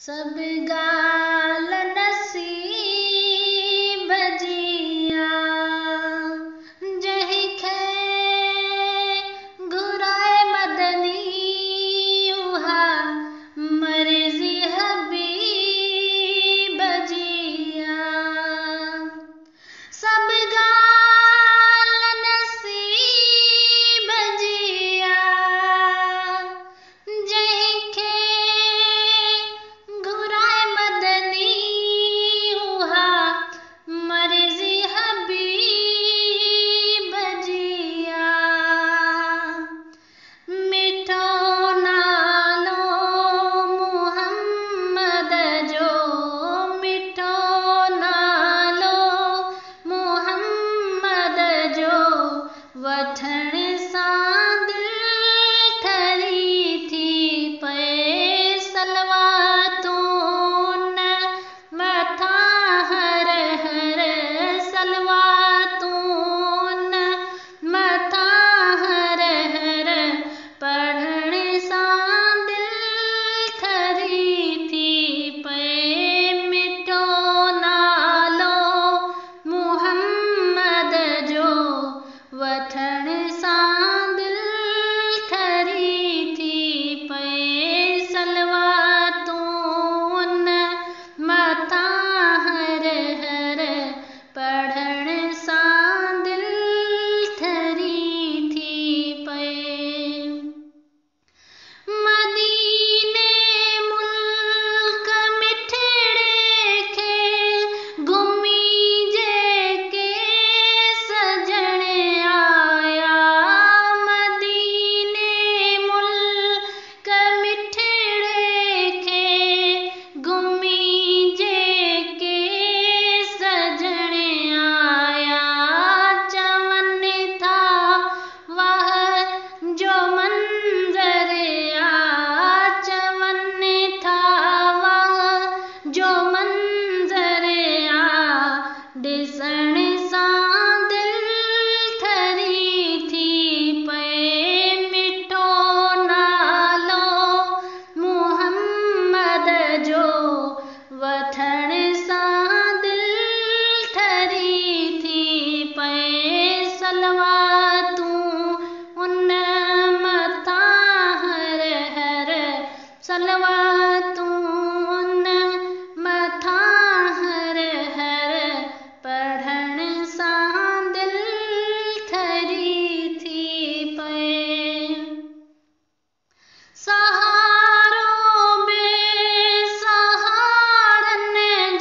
सब गाल नसीब जिया जही खे घुराए मदनी उहा मर्जी हबीब जिया। सब गाल नसीब जिया जही खे घुराए मदनी उहा मर्जी हबीब जिया। मिठो नालो मुहम्मद जो मिठो नालो मुहम्मद जो वठण सां दिल ठरी थी पए सलवातूं न मथां हर हर सलवातूं न मथां हर हर पढ़ण सां दिल ठरी थी पए। मिठो नालो मुहम्मद जो वठण सां दिल ठरी थी पए सलवातूं न मथां हर हर पढ़ण सां दिल ठरी थी पए। मदीने मुल्क मिठड़े खे घुमी जेके सजण आया। मदीने मुल्क मिठड़े खे घुमी जेके सजण आया। चवनि था वाह जो मंज़र आ चवनि था वाह जो मंज़र आ ॾिसण सां दिल ठरी थी पए। मिठो नालो मुहम्मद जो वठण सां दिल ठरी थी पए सलवातूं उन मथां हर हर सलवातूं उन मथां हर हर पढ़ण सां दिल ठरी थी पए। सहारो बेसहारनि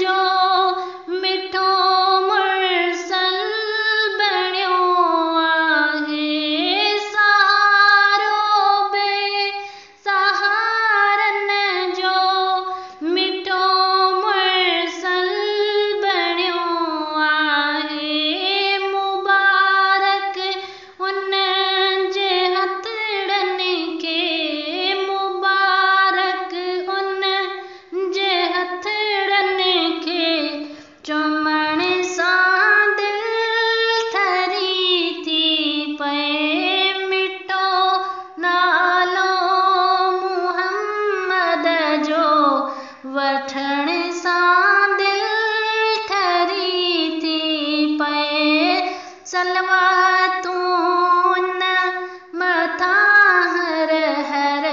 जो मिठो मुर्सल बणियो आहे। सहारो बेसहारनि जो मिठो मुर्सल बणियो आहे। मुबारक उन जे हथड़नि खे मुबारक उन जे हथड़नि खे चुमण सां दिल ठरी थी पए। मिठो नालो मुहम्मद जो वठण सां दिल ठरी थी पए सलवातूं न मथां हर हर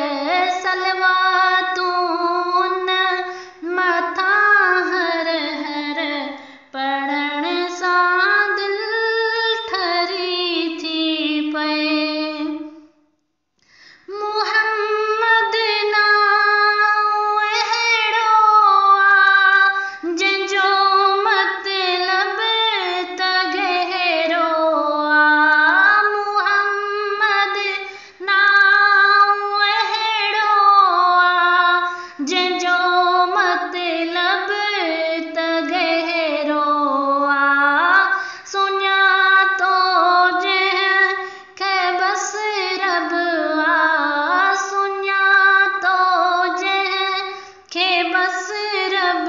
सलवातूं न मथां हर हर पढ़ण सां दिल ठरी थी पए। मुहम्मद नाम अहिड़ो आ जंहिंजो मतलब त गहरो आ। मुहम्मद नाम अहिड़ो आ जंहिंजो मतलब त गहरो आ। सुञातो जंहिंखे बस रब आ सुञातो जंहिंखे बस रब